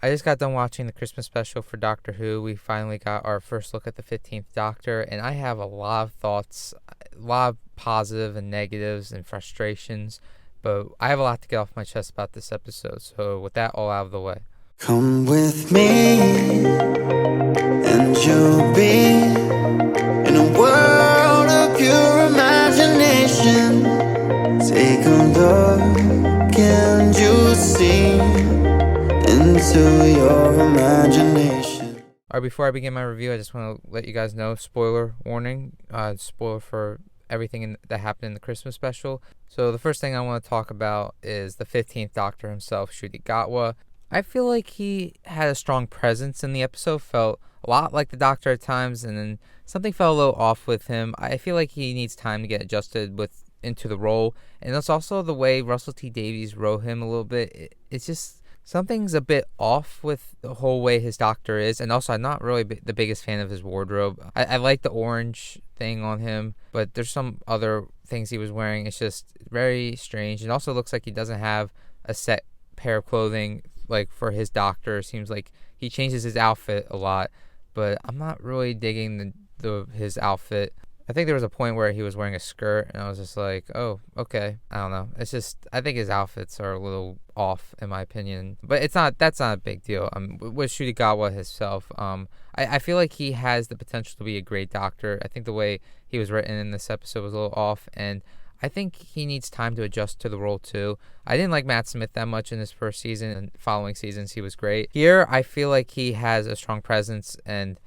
I just got done watching the Christmas special for Doctor Who. We finally got our first look at the 15th Doctor, and I have a lot of thoughts, a lot of positive and negatives and frustrations, but I have a lot to get off my chest about this episode. So, with that all out of the way. Come with me, and you'll be in a world of pure imagination. Take a look, and you'll see into your imagination. Alright, before I begin my review, I just want to let you guys know, spoiler warning, spoiler for everything that happened in the Christmas special. So the first thing I want to talk about is the 15th Doctor himself, Ncuti Gatwa. I feel like he had a strong presence in the episode, felt a lot like the Doctor at times, and then something fell a little off with him. I feel like he needs time to get adjusted into the role, and it's also the way Russell T Davies wrote him a little bit. It's just something's a bit off with the whole way his Doctor is, and also I'm not really the biggest fan of his wardrobe. I like the orange thing on him, but there's some other things he was wearing. It's just very strange. It also looks like he doesn't have a set pair of clothing like for his Doctor. It seems like he changes his outfit a lot, but I'm not really digging his outfit. I think there was a point where he was wearing a skirt, and I was just like, oh, okay. I don't know. It's just, I think his outfits are a little off, in my opinion. But that's not a big deal. With Ncuti Gatwa himself, I feel like he has the potential to be a great Doctor. I think the way he was written in this episode was a little off, and I think he needs time to adjust to the role too. I didn't like Matt Smith that much in his first season, and following seasons he was great. Here, I feel like he has a strong presence, and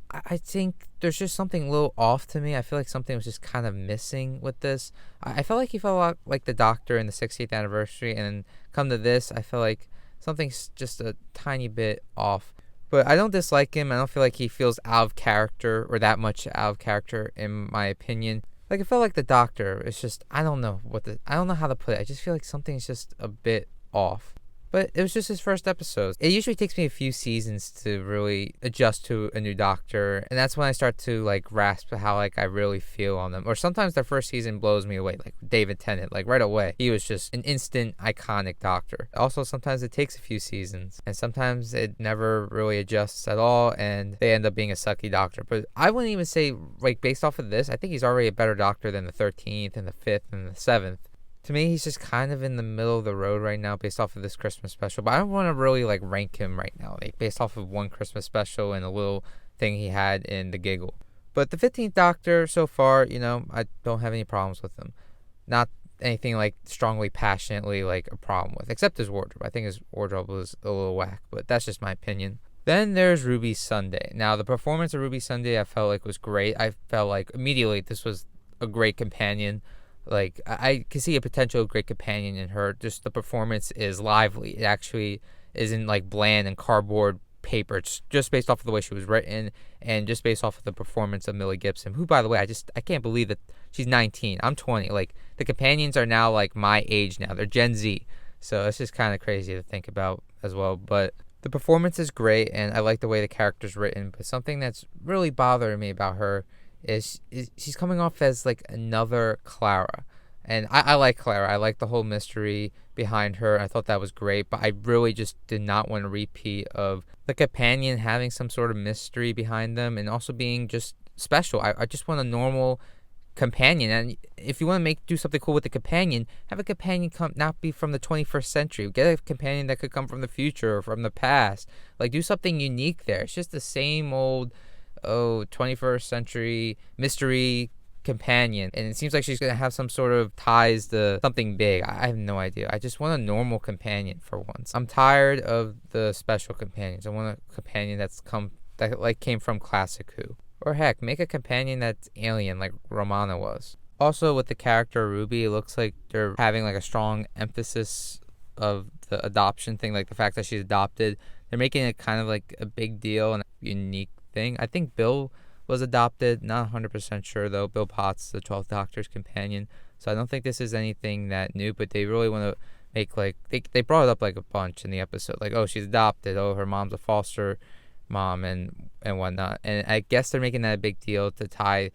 I think there's just something a little off to me. I feel like something was just kind of missing with this. I felt like he felt a lot like the Doctor in the 60th anniversary, and come to this, I feel like something's just a tiny bit off. But I don't dislike him. I don't feel like he feels out of character, or that much out of character, in my opinion. Like, it felt like the Doctor. It's just, I don't know how to put it. I just feel like something's just a bit off. But it was just his first episode. It usually takes me a few seasons to really adjust to a new Doctor, and that's when I start to like grasp how like I really feel on them. Or sometimes their first season blows me away, like David Tennant, like right away. He was just an instant iconic Doctor. Also, sometimes it takes a few seasons, and sometimes it never really adjusts at all, and they end up being a sucky Doctor. But I wouldn't even say, like, based off of this, I think he's already a better Doctor than the 13th and the 5th and the 7th. To me, he's just kind of in the middle of the road right now based off of this Christmas special. But I don't want to really like rank him right now, like based off of one Christmas special and a little thing he had in The Giggle. But the 15th Doctor so far, I don't have any problems with him. Not anything like strongly, passionately like a problem with, except his wardrobe. I think his wardrobe was a little whack, but that's just my opinion. Then there's Ruby Sunday. Now, the performance of Ruby Sunday I felt like was great. I felt like immediately this was a great companion. Like, I can see a potential great companion in her. Just the performance is lively. It actually isn't like bland and cardboard paper. It's just based off of the way she was written, and just based off of the performance of Millie Gibson, who, by the way, I can't believe that she's 19. I'm 20. Like, the companions are now like my age now. They're Gen Z. So it's just kind of crazy to think about as well. But the performance is great, and I like the way the character's written. But something that's really bothering me about her is she's coming off as like another Clara. And I like Clara. I like the whole mystery behind her. I thought that was great, but I really just did not want a repeat of the companion having some sort of mystery behind them and also being just special. I just want a normal companion. And if you want to do something cool with the companion, have a companion not be from the 21st century. Get a companion that could come from the future or from the past. Like, do something unique there. It's just the same old 21st century mystery companion, and it seems like she's gonna have some sort of ties to something big. I have no idea. I just want a normal companion for once. I'm tired of the special companions. I want a companion that came from classic Who, or heck, make a companion that's alien like Romana was. Also, with the character Ruby, it looks like they're having like a strong emphasis of the adoption thing, like the fact that she's adopted. They're making it kind of like a big deal and a unique thing. I think Bill was adopted, not 100% sure though. Bill Potts, the 12th Doctor's companion. So I don't think this is anything that new, but they really want to make like, they brought it up like a bunch in the episode. Like, oh, she's adopted. Oh, her mom's a foster mom and whatnot. And I guess they're making that a big deal to tie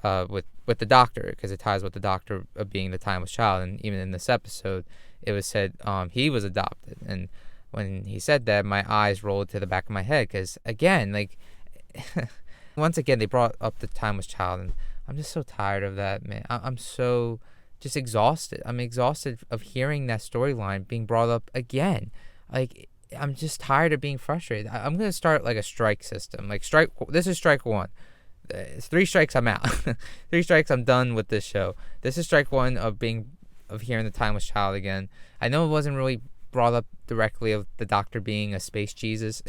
with the Doctor, because it ties with the Doctor being the timeless child. And even in this episode, it was said he was adopted. And when he said that, my eyes rolled to the back of my head because, again, like, once again, they brought up the Timeless Child, and I'm just so tired of that, man. I'm so just exhausted. I'm exhausted of hearing that storyline being brought up again. Like, I'm just tired of being frustrated. I'm gonna start like a strike system. Like, strike. This is strike one. 3 strikes, I'm out. 3 strikes, I'm done with this show. This is strike one of hearing the Timeless Child again. I know it wasn't really brought up directly of the Doctor being a space Jesus,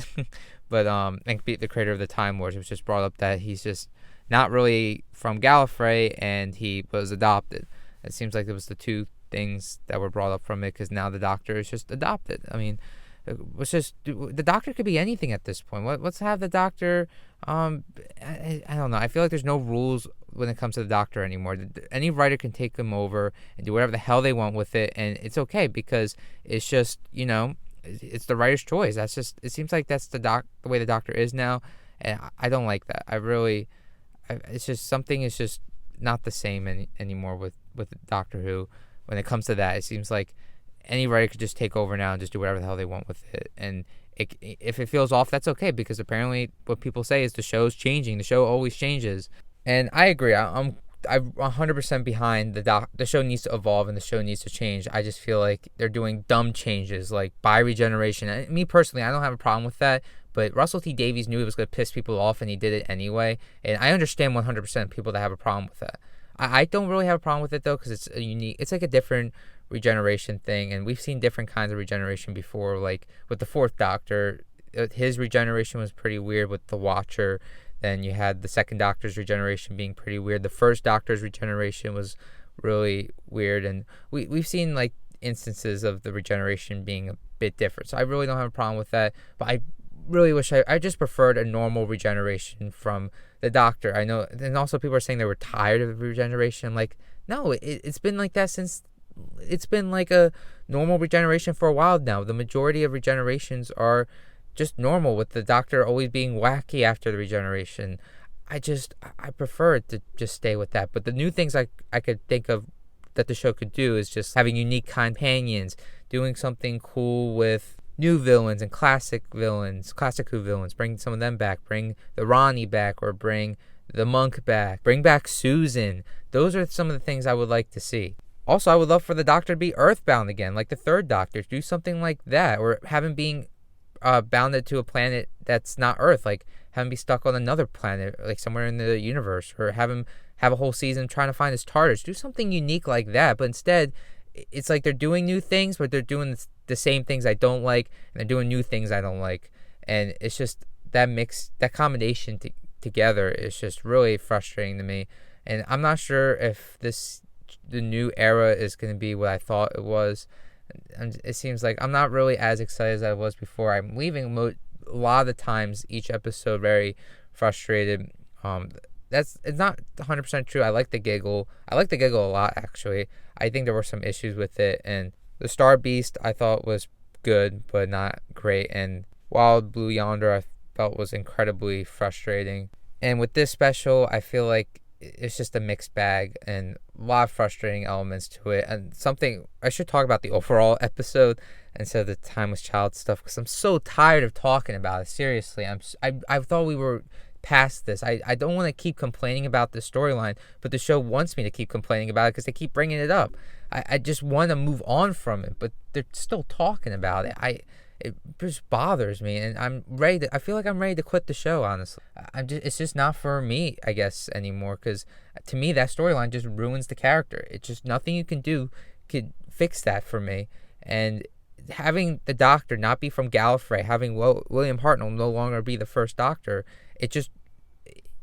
but and the creator of the Time Wars. It was just brought up that he's just not really from Gallifrey and he was adopted. It seems like it was the 2 things that were brought up from it, because now the Doctor is just adopted. I mean, the Doctor could be anything at this point. Let's have the Doctor. I don't know. I feel like there's no rules when it comes to the Doctor anymore. Any writer can take them over and do whatever the hell they want with it, and it's okay because it's just, it's the writer's choice. That's just, it seems like that's the way the Doctor is now, and I don't like that. It's just, something is just not the same anymore with Doctor Who. When it comes to that, it seems like any writer could just take over now and just do whatever the hell they want with it. And if it feels off, that's okay, because apparently what people say is the show's changing. The show always changes. And I agree. I'm 100% behind the show needs to evolve and the show needs to change. I just feel like they're doing dumb changes, like by regeneration. And me personally, I don't have a problem with that. But Russell T Davies knew it was going to piss people off, and he did it anyway. And I understand 100% people that have a problem with that. I don't really have a problem with it, though, because it's like a different regeneration thing, and we've seen different kinds of regeneration before. Like with the 4th Doctor, his regeneration was pretty weird with the Watcher. Then you had the 2nd Doctor's regeneration being pretty weird. The 1st Doctor's regeneration was really weird, and we've seen like instances of the regeneration being a bit different. So I really don't have a problem with that, but I really wish I just preferred a normal regeneration from the Doctor. I know, and also people are saying they were tired of regeneration. I'm like, no, it's been like that since. It's been like a normal regeneration for a while now. The majority of regenerations are just normal, with the Doctor always being wacky after the regeneration. I prefer it to just stay with that. But the new things I could think of that the show could do is just having unique companions, doing something cool with new villains and classic Who villains, bring some of them back, bring the Ronnie back, or bring the Monk back, bring back Susan. Those are some of the things I would like to see. Also, I would love for the Doctor to be Earthbound again, like the 3rd Doctor. Do something like that, or have him being bounded to a planet that's not Earth, like have him be stuck on another planet, like somewhere in the universe, or have him have a whole season trying to find his TARDIS. Do something unique like that. But instead, it's like they're doing new things, but they're doing the same things I don't like, and they're doing new things I don't like. And it's just that combination together is just really frustrating to me. And I'm not sure if the new era is going to be what I thought it was. And it seems like I'm not really as excited as I was before. I'm leaving a lot of the times each episode very frustrated. It's not 100% true. I like the giggle. I like the giggle a lot, actually. I think there were some issues with it, and the Star Beast I thought was good but not great, and Wild Blue Yonder I felt was incredibly frustrating. And with this special, I feel like it's just a mixed bag and a lot of frustrating elements to it. And something I should talk about the overall episode instead of the Timeless Child stuff, because I'm so tired of talking about it. Seriously, I thought we were past this. I don't want to keep complaining about the storyline, but the show wants me to keep complaining about it because they keep bringing it up. I just want to move on from it, but they're still talking about it. It just bothers me, and I feel like I'm ready to quit the show, honestly. It's just not for me, I guess, anymore, because to me that storyline just ruins the character. It's just nothing you can do could fix that for me. And having the Doctor not be from Gallifrey, having William Hartnell no longer be the 1st Doctor,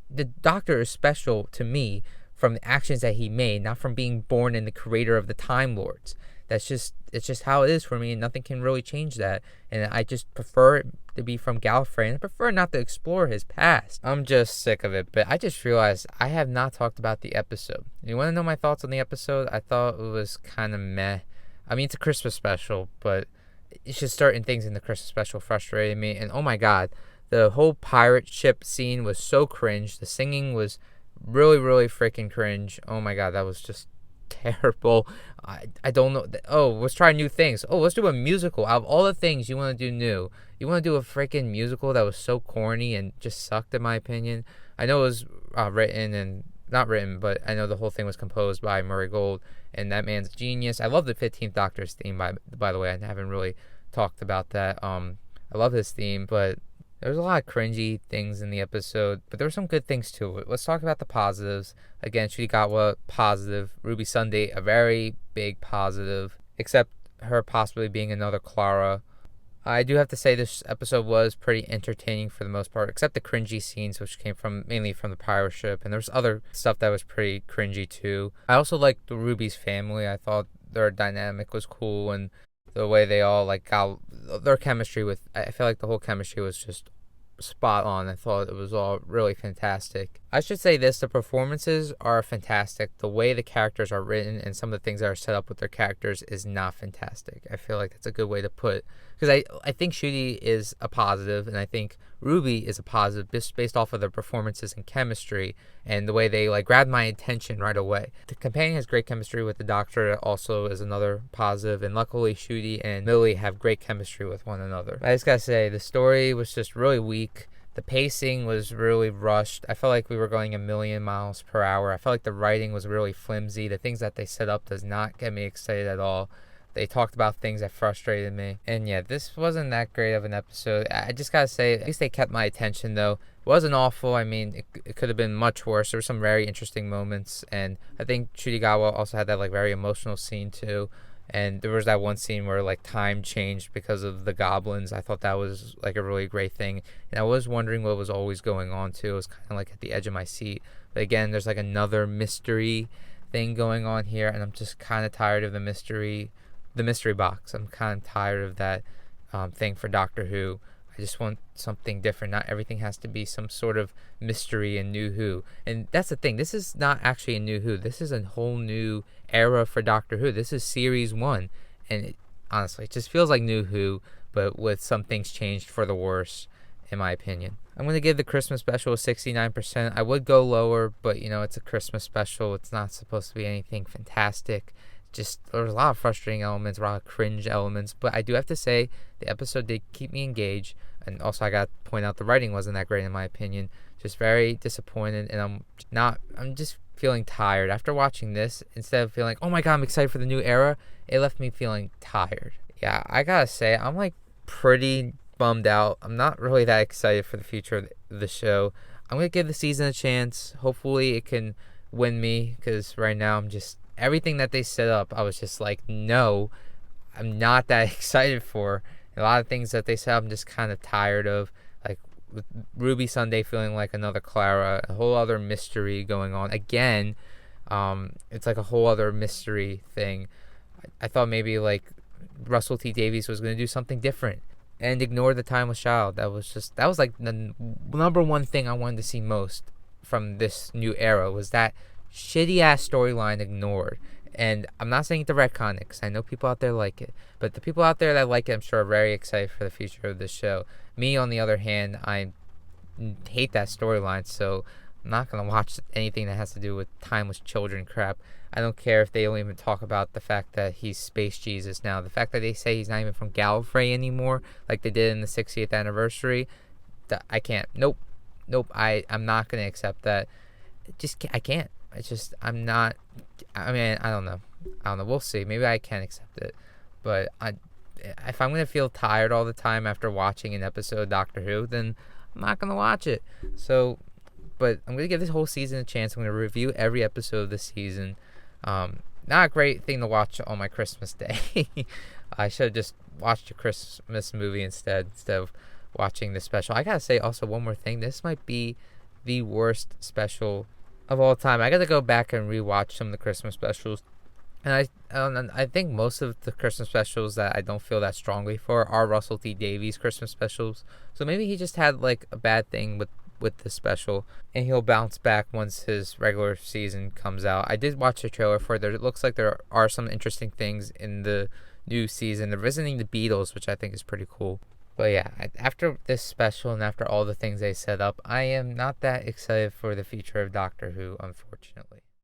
the Doctor is special to me from the actions that he made, not from being born in the creator of the Time Lords. It's just how it is for me, and nothing can really change that. And I just prefer it to be from Gallifrey, and I prefer not to explore his past. I'm just sick of it. But I just realized I have not talked about the episode. You want to know my thoughts on the episode? I thought it was kind of meh. I mean, it's a Christmas special, but it's just certain things in the Christmas special frustrated me. And oh my god, the whole pirate ship scene was so cringe. The singing was really, really freaking cringe. Oh my god, that was just terrible. I don't know. Oh, let's try new things. Oh, let's do a musical. Out of all the things you want to do new, you want to do a freaking musical that was so corny and just sucked, in my opinion. I know it was written and not written, but I know the whole thing was composed by Murray Gold, and that man's a genius. I love the 15th Doctor's theme, by the way. I haven't really talked about that. I love his theme, but there was a lot of cringy things in the episode, but there were some good things too. Let's talk about the positives. Again, Shirikawa, positive. Ruby Sunday, a very big positive, except her possibly being another Clara. I do have to say this episode was pretty entertaining for the most part, except the cringy scenes, which came from mainly from the pirate ship, and there's other stuff that was pretty cringy too. I also liked the Ruby's family. I thought their dynamic was cool, and the way they all like got their chemistry with. I feel like the whole chemistry was just spot on. I thought it was all really fantastic. I should say this, the performances are fantastic. The way the characters are written and some of the things that are set up with their characters is not fantastic. I feel like that's a good way to put, because I think Shuri is a positive, and I think Ruby is a positive just based off of their performances and chemistry and the way they like grabbed my attention right away. The companion has great chemistry with the Doctor, also is another positive, and luckily Shuri and Millie have great chemistry with one another. I just gotta say, the story was just really weak. The pacing was really rushed. I felt like we were going a million miles per hour. I felt like the writing was really flimsy. The things that they set up does not get me excited at all. They talked about things that frustrated me. And yeah, this wasn't that great of an episode. I just gotta say, at least they kept my attention though. It wasn't awful. I mean, it could have been much worse. There were some very interesting moments. And I think Chirigawa also had that like very emotional scene too. And there was that one scene where like time changed because of the goblins. I thought that was like a really great thing. And I was wondering what was always going on too. It was kind of like at the edge of my seat. But again, there's like another mystery thing going on here, and I'm just kind of tired of the mystery box. I'm kind of tired of that thing for Doctor Who. I just want something different. Not everything has to be some sort of mystery in New Who. And that's the thing. This is not actually a New Who. This is a whole new era for Doctor Who. This is Series 1. And honestly, it just feels like New Who, but with some things changed for the worse, in my opinion. I'm going to give the Christmas special a 69%. I would go lower, but you know, it's a Christmas special. It's not supposed to be anything fantastic. Just there's a lot of frustrating elements, a lot of cringe elements, but I do have to say the episode did keep me engaged. And also I got to point out the writing wasn't that great in my opinion. Just very disappointed, and I'm just feeling tired after watching this. Instead of feeling, oh my god, I'm excited for the new era, it left me feeling tired. Yeah, I gotta say, I'm like pretty bummed out. I'm not really that excited for the future of the show. I'm gonna give the season a chance. Hopefully it can win me, because right now I'm just, everything that they set up, I was just like, no, I'm not that excited for. A lot of things that they set up, I'm just kind of tired of. Like with Ruby Sunday feeling like another Clara, a whole other mystery going on. Again, it's like a whole other mystery thing. I thought maybe like Russell T Davies was going to do something different and ignore the Timeless Child. That was like the number one thing I wanted to see most from this new era, was that shitty ass storyline ignored. And I'm not saying to retcon it, because I know people out there like it, but the people out there that like it, I'm sure, are very excited for the future of this show. Me, on the other hand, I hate that storyline, so I'm not going to watch anything that has to do with timeless children crap. I don't care if they don't even talk about the fact that he's Space Jesus now. The fact that they say he's not even from Gallifrey anymore, like they did in the 60th anniversary, I can't. Nope. I'm not going to accept that. I can't. I'm not. I mean, I don't know. We'll see. Maybe I can accept it. But if I'm going to feel tired all the time after watching an episode of Doctor Who, then I'm not going to watch it. So, but I'm going to give this whole season a chance. I'm going to review every episode of this season. Not a great thing to watch on my Christmas day. I should have just watched a Christmas movie instead of watching the special. I got to say also one more thing. This might be the worst special of all time. I got to go back and rewatch some of the Christmas specials, and I think most of the Christmas specials that I don't feel that strongly for are Russell T Davies Christmas specials. So maybe he just had like a bad thing with the special, and he'll bounce back once his regular season comes out. I did watch the trailer for it. It looks like there are some interesting things in the new season. They're visiting the Beatles, which I think is pretty cool. But yeah, after this special and after all the things they set up, I am not that excited for the future of Doctor Who, unfortunately.